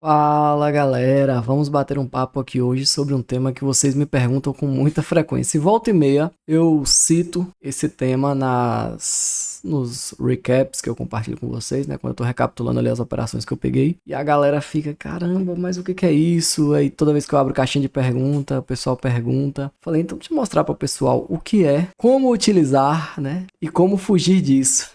Fala galera, vamos bater um papo aqui hoje sobre um tema que vocês me perguntam com muita frequência. E volta e meia eu cito esse tema nos recaps que eu compartilho com vocês, né? Quando eu tô recapitulando ali as operações que eu peguei. E a galera fica, caramba, mas o que é isso? Aí toda vez que eu abro caixinha de pergunta, o pessoal pergunta. Falei, então deixa eu mostrar para o pessoal o que é, como utilizar, né? E como fugir disso.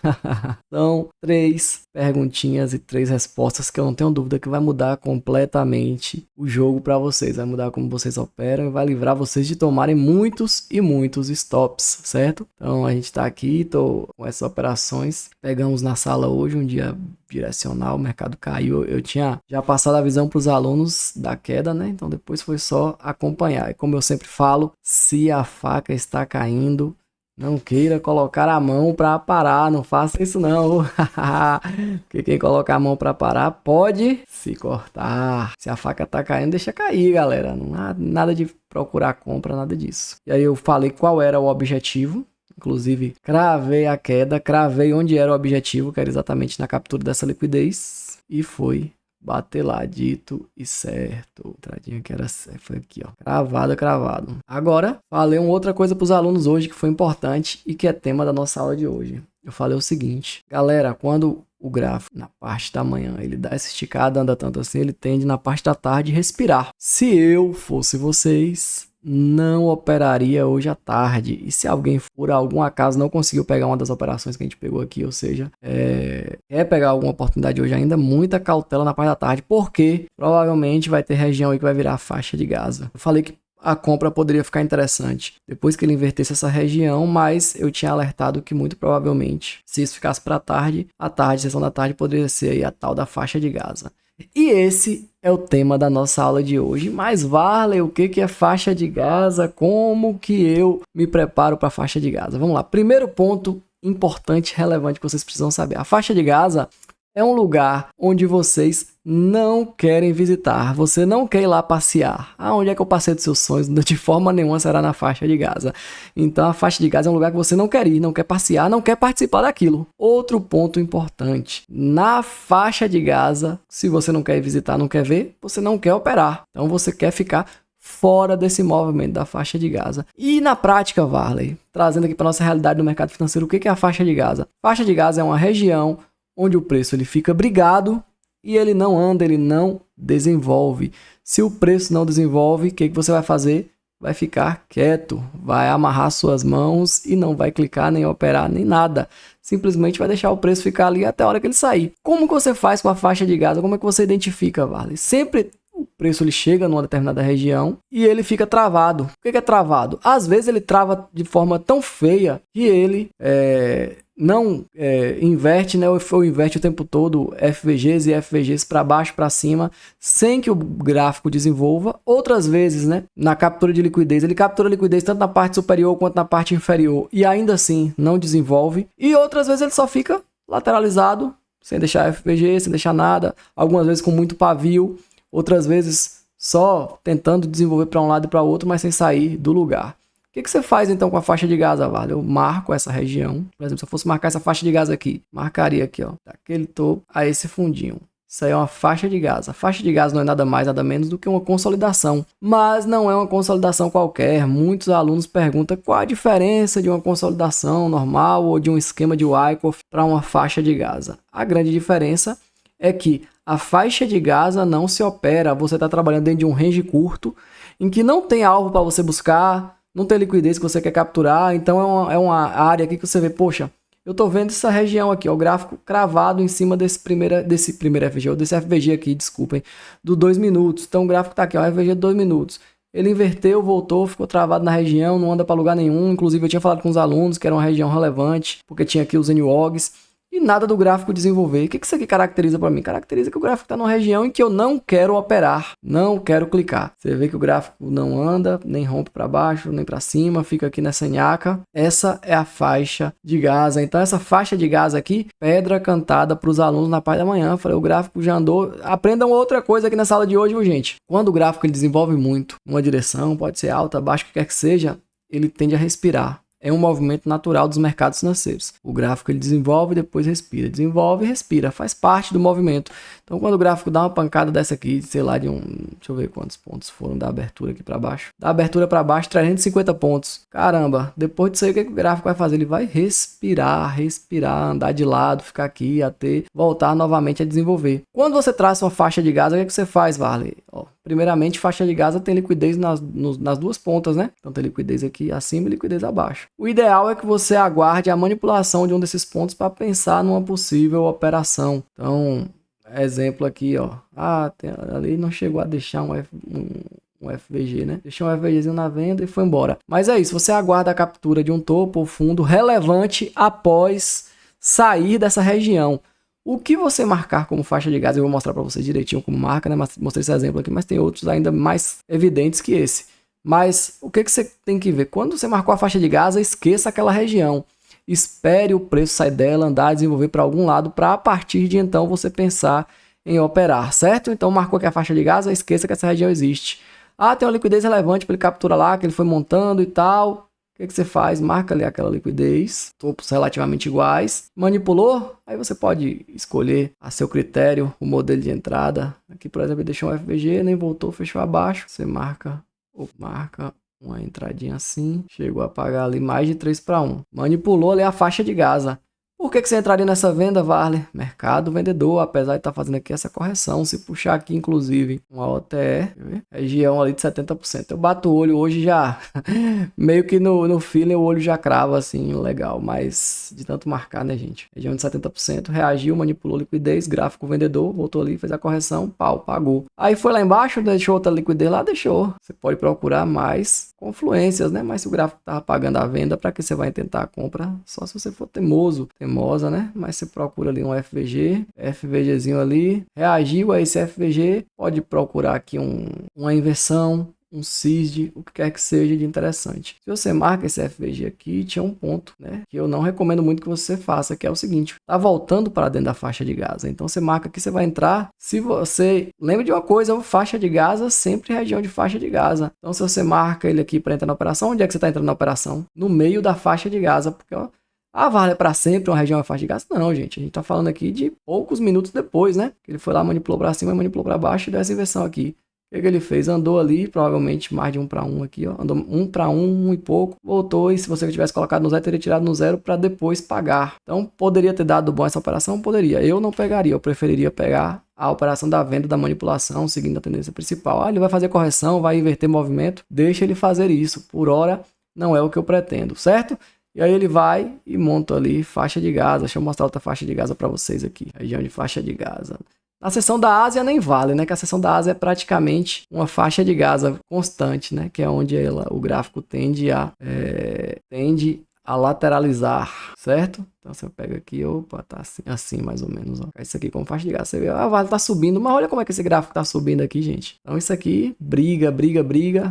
São 3 perguntinhas e 3 respostas que eu não tenho dúvida que vai mudar completamente o jogo para vocês, vai mudar como vocês operam e vai livrar vocês de tomarem muitos e muitos stops, certo? Então a gente tá aqui, tô com essas operações, pegamos na sala hoje um dia direcional, o mercado caiu, eu tinha já passado a visão para os alunos da queda, né? Então depois foi só acompanhar. E como eu sempre falo, se a faca está caindo, não queira colocar a mão para parar, não faça isso não. Porque quem coloca a mão para parar pode se cortar. Se a faca tá caindo, deixa cair, galera. Não há nada de procurar compra, nada disso. E aí eu falei qual era o objetivo. Inclusive, cravei a queda, cravei onde era o objetivo, que era exatamente na captura dessa liquidez. E foi bater lá, dito e certo. Entradinha que era certo, foi aqui, ó. Cravado. Agora, falei uma outra coisa para os alunos hoje que foi importante e que é tema da nossa aula de hoje. Eu falei o seguinte, galera, quando o gráfico na parte da manhã ele dá essa esticada, anda tanto assim, ele tende na parte da tarde respirar. Se eu fosse vocês, não operaria hoje à tarde. E se alguém por algum acaso não conseguiu pegar uma das operações que a gente pegou aqui, ou seja, quer pegar alguma oportunidade hoje ainda, muita cautela na parte da tarde, porque provavelmente vai ter região aí que vai virar faixa de Gaza. Eu falei que a compra poderia ficar interessante depois que ele invertesse essa região, mas eu tinha alertado que muito provavelmente, se isso ficasse para a sessão da tarde, poderia ser aí a tal da faixa de Gaza. E esse é o tema da nossa aula de hoje. Mas Varley, o que é faixa de Gaza? Como que eu me preparo para a faixa de Gaza? Vamos lá. Primeiro ponto importante, relevante que vocês precisam saber. A faixa de Gaza é um lugar onde vocês não querem visitar. Você não quer ir lá passear. Onde é que eu passei dos seus sonhos? De forma nenhuma será na faixa de Gaza. Então a faixa de Gaza é um lugar que você não quer ir, não quer passear, não quer participar daquilo. Outro ponto importante. Na faixa de Gaza, se você não quer ir visitar, não quer ver, você não quer operar. Então você quer ficar fora desse movimento da faixa de Gaza. E na prática, Varley, trazendo aqui para nossa realidade do mercado financeiro, o que é a faixa de Gaza? A faixa de Gaza é uma região onde o preço ele fica brigado e ele não anda, ele não desenvolve. Se o preço não desenvolve, o que você vai fazer? Vai ficar quieto, vai amarrar suas mãos e não vai clicar, nem operar, nem nada. Simplesmente vai deixar o preço ficar ali até a hora que ele sair. Como que você faz com a faixa de Gaza? Como é que você identifica, Varley? Sempre o preço ele chega numa determinada região e ele fica travado. O que é travado? Às vezes ele trava de forma tão feia que ele não inverte, né? Ou inverte o tempo todo FVGs e FVGs para baixo, para cima, sem que o gráfico desenvolva. Outras vezes, né? Na captura de liquidez, ele captura a liquidez tanto na parte superior quanto na parte inferior e ainda assim não desenvolve. E outras vezes ele só fica lateralizado, sem deixar FVG, sem deixar nada. Algumas vezes com muito pavio, outras vezes só tentando desenvolver para um lado e para o outro, mas sem sair do lugar. O que você faz então com a faixa de Gaza, Varley? Eu marco essa região. Por exemplo, se eu fosse marcar essa faixa de Gaza aqui, marcaria aqui, ó, daquele topo a esse fundinho. Isso aí é uma faixa de Gaza. A faixa de Gaza não é nada mais, nada menos do que uma consolidação. Mas não é uma consolidação qualquer. Muitos alunos perguntam qual a diferença de uma consolidação normal ou de um esquema de Wyckoff para uma faixa de Gaza. A grande diferença é que a faixa de Gaza não se opera. Você está trabalhando dentro de um range curto, em que não tem alvo para você buscar, não tem liquidez que você quer capturar, então é uma área aqui que você vê, poxa, eu tô vendo essa região aqui, ó, o gráfico cravado em cima desse primeiro FVG, ou desse FVG aqui, desculpem, do 2 minutos. Então o gráfico tá aqui, ó, FVG de 2 minutos. Ele inverteu, voltou, ficou travado na região, não anda para lugar nenhum. Inclusive eu tinha falado com os alunos que era uma região relevante, porque tinha aqui os NWOGs. E nada do gráfico desenvolver. O que isso aqui caracteriza para mim? Caracteriza que o gráfico está numa região em que eu não quero operar, não quero clicar. Você vê que o gráfico não anda, nem rompe para baixo, nem para cima, fica aqui nessa nhaca. Essa é a faixa de Gaza. Então essa faixa de Gaza aqui, pedra cantada para os alunos na parte da manhã. Falei, o gráfico já andou. Aprendam outra coisa aqui nessa aula de hoje, viu, gente? Quando o gráfico ele desenvolve muito, uma direção, pode ser alta, baixa, o que quer que seja, ele tende a respirar. é um movimento natural dos mercados financeiros. O gráfico ele desenvolve e depois respira, desenvolve e respira, faz parte do movimento. Então quando o gráfico dá uma pancada dessa aqui, sei lá, deixa eu ver quantos pontos foram da abertura aqui para baixo. Da abertura para baixo, 350 pontos. Caramba, depois disso aí o que o gráfico vai fazer? Ele vai respirar, andar de lado, ficar aqui até voltar novamente a desenvolver. Quando você traça uma faixa de Gaza, o que você faz, Varley? Primeiramente, faixa de Gaza tem liquidez nas duas pontas, né? Então tem liquidez aqui acima e liquidez abaixo. O ideal é que você aguarde a manipulação de um desses pontos para pensar numa possível operação. Então, exemplo aqui, ali não chegou a deixar um FVG, né? Deixou um FVGzinho na venda e foi embora. Mas é isso, você aguarda a captura de um topo ou fundo relevante após sair dessa região. O que você marcar como faixa de Gaza, eu vou mostrar para vocês direitinho como marca, né? Mostrei esse exemplo aqui, mas tem outros ainda mais evidentes que esse. Mas o que você tem que ver? Quando você marcou a faixa de Gaza, esqueça aquela região. Espere o preço sair dela, andar, desenvolver para algum lado, para a partir de então você pensar em operar, certo? Então marcou aqui a faixa de Gaza, esqueça que essa região existe. Tem uma liquidez relevante para ele capturar lá, que ele foi montando e tal. O que você faz? Marca ali aquela liquidez, topos relativamente iguais. Manipulou? Aí você pode escolher a seu critério o modelo de entrada. Aqui, por exemplo, deixou um FVG, nem voltou, fechou abaixo. Você marca uma entradinha assim. Chegou a pagar ali mais de 3-1. Manipulou ali a faixa de Gaza. Por que você entraria nessa venda, Varley? Mercado vendedor, apesar de estar fazendo aqui essa correção. Se puxar aqui, inclusive, uma OTE, região ali de 70%. Eu bato o olho hoje já, meio que no feeling, o olho já crava assim, legal. Mas de tanto marcar, né, gente? Região de 70%, reagiu, manipulou liquidez, gráfico vendedor, voltou ali, fez a correção, pagou. Aí foi lá embaixo, deixou outra liquidez lá, deixou. Você pode procurar mais confluências, né? Mas se o gráfico tava pagando a venda, para que você vai tentar a compra? Só se você for teimosa, né? Mas você procura ali um FVGzinho ali, reagiu a esse FVG, pode procurar aqui uma inversão, um CISD, o que quer que seja de interessante. Se você marca esse FVG aqui, tinha um ponto, né, que eu não recomendo muito que você faça, que é o seguinte: tá voltando para dentro da faixa de Gaza. Então você marca aqui, você vai entrar. Se você lembra de uma coisa, faixa de Gaza sempre região de faixa de Gaza. Então se você marca ele aqui para entrar na operação, onde é que você está entrando na operação? No meio da faixa de Gaza, porque vale para sempre uma região de faixa de Gaza? Não, gente. A gente tá falando aqui de poucos minutos depois, né? Ele foi lá, manipulou para cima, manipulou para baixo e deu essa inversão aqui. O que ele fez? Andou ali, provavelmente mais de 1-1 aqui, ó. Andou 1-1, 1 e pouco. Voltou e se você tivesse colocado no zero, teria tirado no zero para depois pagar. Então, poderia ter dado bom essa operação? Poderia. Eu não pegaria. Eu preferiria pegar a operação da venda, da manipulação, seguindo a tendência principal. Ele vai fazer correção, vai inverter movimento. Deixa ele fazer isso. Por hora, não é o que eu pretendo, certo? E aí ele vai e monta ali faixa de Gaza. Deixa eu mostrar outra faixa de Gaza para vocês aqui. Região de faixa de Gaza. Na seção da Ásia nem vale, né? Que a seção da Ásia é praticamente uma faixa de Gaza constante, né? Que é onde o gráfico tende a lateralizar, certo? Então você pega aqui, tá assim mais ou menos, ó. Isso aqui como faixa de Gaza, você vê, vale tá subindo, mas olha como é que esse gráfico tá subindo aqui, gente. Então isso aqui, briga,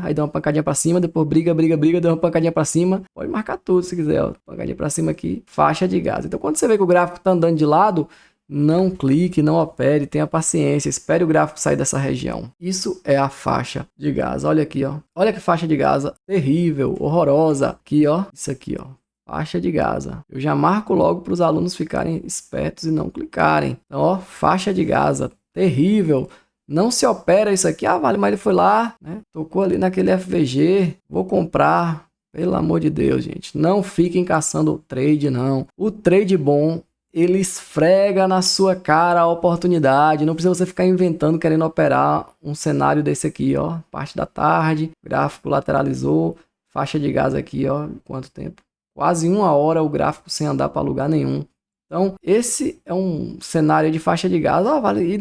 aí dá uma pancadinha pra cima, depois briga, dá uma pancadinha pra cima. Pode marcar tudo se quiser, ó. Pancadinha pra cima aqui, faixa de Gaza. Então quando você vê que o gráfico tá andando de lado, não clique, não opere, tenha paciência, espere o gráfico sair dessa região. Isso é a faixa de Gaza. Olha aqui, ó. Olha que faixa de Gaza terrível, horrorosa. Aqui, ó. Isso aqui, ó. Faixa de Gaza. Eu já marco logo para os alunos ficarem espertos e não clicarem. Então, ó, faixa de Gaza terrível. Não se opera isso aqui. Vale, mas ele foi lá, né? Tocou ali naquele FVG. Vou comprar. Pelo amor de Deus, gente. Não fiquem caçando o trade, não. O trade bom, ele esfrega na sua cara a oportunidade. Não precisa você ficar inventando, querendo operar um cenário desse aqui, ó. Parte da tarde, gráfico lateralizou, faixa de Gaza aqui, ó. Quanto tempo? Quase 1 hora o gráfico sem andar para lugar nenhum. Então, esse é um cenário de faixa de Gaza. Vale.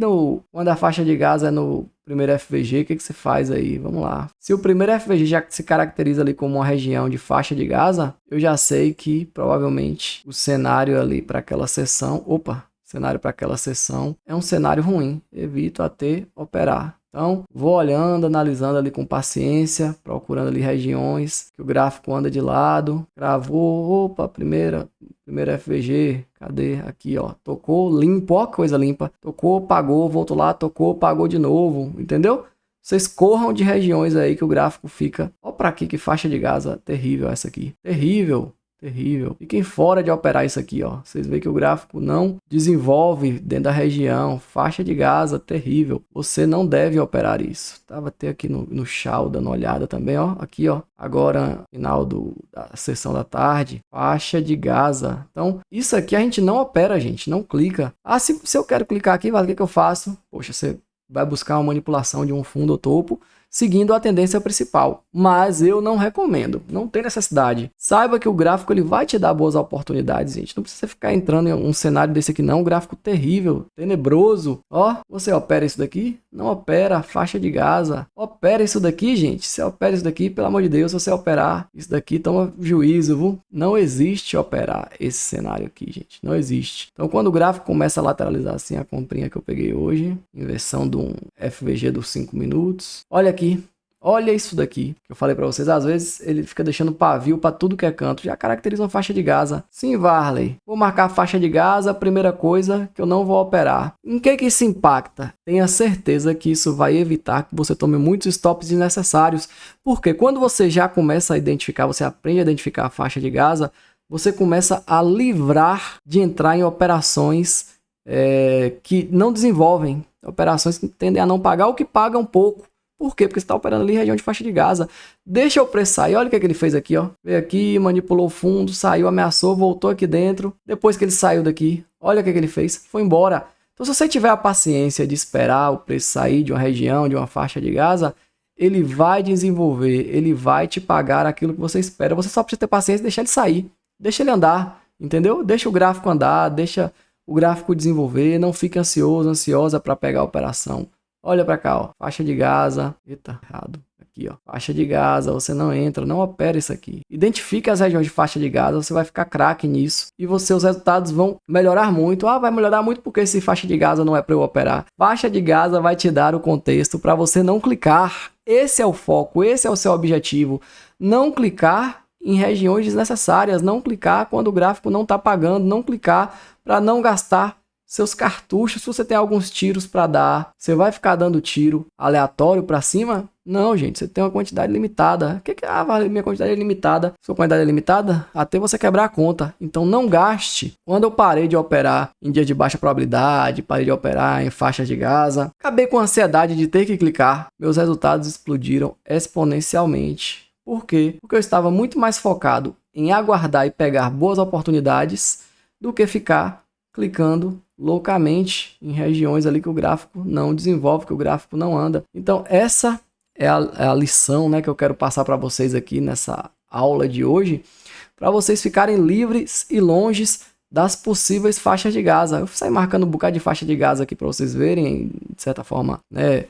Quando a faixa de Gaza é no primeiro FVG, o que você faz aí? Vamos lá. Se o primeiro FVG já se caracteriza ali como uma região de faixa de Gaza, eu já sei que provavelmente o cenário ali para aquela sessão, é um cenário ruim. Evito até operar. Então, vou olhando, analisando ali com paciência, procurando ali regiões que o gráfico anda de lado. Gravou, primeiro FVG, cadê? Aqui, ó, tocou, limpo, ó, coisa limpa. Tocou, pagou, voltou lá, tocou, pagou de novo, entendeu? Vocês corram de regiões aí que o gráfico fica. Ó pra aqui, que faixa de Gaza terrível essa aqui. Terrível. Terrível. Fiquem fora de operar isso aqui, ó. Vocês veem que o gráfico não desenvolve dentro da região. Faixa de Gaza, terrível. Você não deve operar isso. Tava até aqui no Shaw dando uma olhada também, ó. Aqui, ó. Agora, final da sessão da tarde. Faixa de Gaza. Então, isso aqui a gente não opera, gente. Não clica. Ah, se eu quero clicar aqui, o que eu faço? Poxa, você vai buscar uma manipulação de um fundo ou topo, seguindo a tendência principal, mas eu não recomendo, não tem necessidade. Saiba que o gráfico ele vai te dar boas oportunidades, gente. Não precisa ficar entrando em um cenário desse aqui não, um gráfico terrível, tenebroso. Ó, você opera isso daqui? Não opera, faixa de Gaza. Opera isso daqui, gente. Se opera isso daqui, pelo amor de Deus, se você operar isso daqui, toma juízo, viu? Não existe operar esse cenário aqui, gente. Não existe. Então, quando o gráfico começa a lateralizar assim, a comprinha que eu peguei hoje, inversão de um FVG dos 5 minutos. Olha aqui, olha isso daqui, que eu falei para vocês, às vezes ele fica deixando pavio para tudo que é canto, já caracteriza uma faixa de Gaza. Sim, Varley, vou marcar a faixa de Gaza, primeira coisa que eu não vou operar. Em que isso impacta? Tenha certeza que isso vai evitar que você tome muitos stops desnecessários, porque quando você já começa a identificar, você aprende a identificar a faixa de Gaza, você começa a livrar de entrar em operações que não desenvolvem, operações que tendem a não pagar ou que pagam pouco. Por quê? Porque você está operando ali região de faixa de Gaza. Deixa o preço sair. Olha o que ele fez aqui, ó. Veio aqui, manipulou o fundo, saiu, ameaçou, voltou aqui dentro. Depois que ele saiu daqui, olha o que ele fez. Foi embora. Então, se você tiver a paciência de esperar o preço sair de uma região, de uma faixa de Gaza, ele vai desenvolver, ele vai te pagar aquilo que você espera. Você só precisa ter paciência e deixar ele sair. Deixa ele andar, entendeu? Deixa o gráfico andar, deixa o gráfico desenvolver. Não fique ansioso, ansiosa para pegar a operação. Olha para cá, ó, faixa de Gaza, eita, errado, aqui ó, faixa de Gaza, você não entra, não opera isso aqui. Identifique as regiões de faixa de Gaza, você vai ficar craque nisso e os resultados vão melhorar muito. Ah, vai melhorar muito porque esse faixa de Gaza não é para eu operar. Faixa de Gaza vai te dar o contexto para você não clicar. Esse é o foco, esse é o seu objetivo. Não clicar em regiões desnecessárias, não clicar quando o gráfico não está pagando, não clicar para não gastar seus cartuchos. Se você tem alguns tiros para dar, você vai ficar dando tiro aleatório para cima? Não, gente, você tem uma quantidade limitada. Minha quantidade é limitada. Sua quantidade é limitada? Até você quebrar a conta. Então não gaste. Quando eu parei de operar em dia de baixa probabilidade, parei de operar em faixas de Gaza, acabei com a ansiedade de ter que clicar. Meus resultados explodiram exponencialmente. Por quê? Porque eu estava muito mais focado em aguardar e pegar boas oportunidades do que ficar clicando loucamente em regiões ali que o gráfico não desenvolve, que o gráfico não anda. Então essa é a lição, né, que eu quero passar para vocês aqui nessa aula de hoje, para vocês ficarem livres e longes das possíveis faixas de Gaza. Eu saí marcando um bocado de faixa de Gaza aqui para vocês verem, de certa forma, né,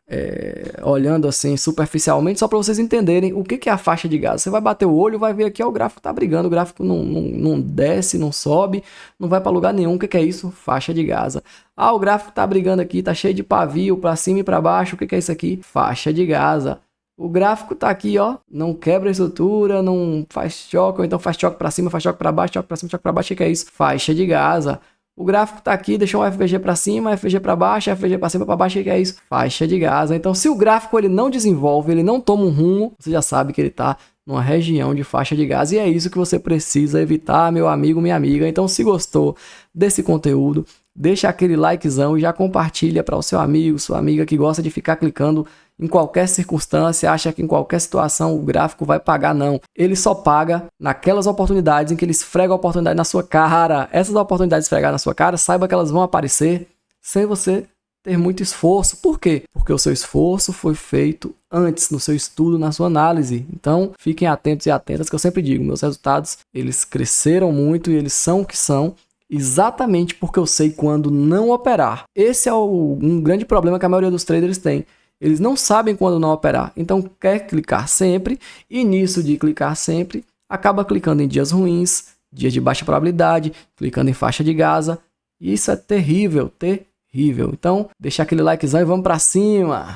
olhando assim superficialmente, só para vocês entenderem o que é a faixa de Gaza. Você vai bater o olho, vai ver aqui, ó, o gráfico tá brigando, o gráfico não desce, não sobe, não vai para lugar nenhum. O que é isso? Faixa de Gaza. Ah, o gráfico tá brigando aqui, tá cheio de pavio para cima e para baixo. O que é isso aqui? Faixa de Gaza. O gráfico tá aqui, ó, não quebra a estrutura, não faz choque, ou então faz choque para cima, faz choque para baixo, choque para cima, choque para baixo. O que é isso? Faixa de Gaza. O gráfico tá aqui, deixou um FVG para cima, FVG para baixo, FVG para cima, para baixo. O que é isso? Faixa de Gaza. Então, se o gráfico ele não desenvolve, ele não toma um rumo, você já sabe que ele tá numa região de faixa de Gaza. E é isso que você precisa evitar, meu amigo, minha amiga. Então, se gostou desse conteúdo, deixa aquele likezão e já compartilha para o seu amigo, sua amiga que gosta de ficar clicando em qualquer circunstância, acha que em qualquer situação o gráfico vai pagar. Não. Ele só paga naquelas oportunidades em que ele esfrega a oportunidade na sua cara. Essas oportunidades esfregar na sua cara, saiba que elas vão aparecer sem você ter muito esforço. Por quê? Porque o seu esforço foi feito antes, no seu estudo, na sua análise. Então, fiquem atentos e atentas, que eu sempre digo, meus resultados, eles cresceram muito e eles são o que são, exatamente porque eu sei quando não operar. Esse é um grande problema que a maioria dos traders tem. Eles não sabem quando não operar. Então, quer clicar sempre, e nisso de clicar sempre, acaba clicando em dias ruins, dias de baixa probabilidade, clicando em faixa de Gaza. E isso é terrível, terrível. Então, deixa aquele likezão e vamos para cima!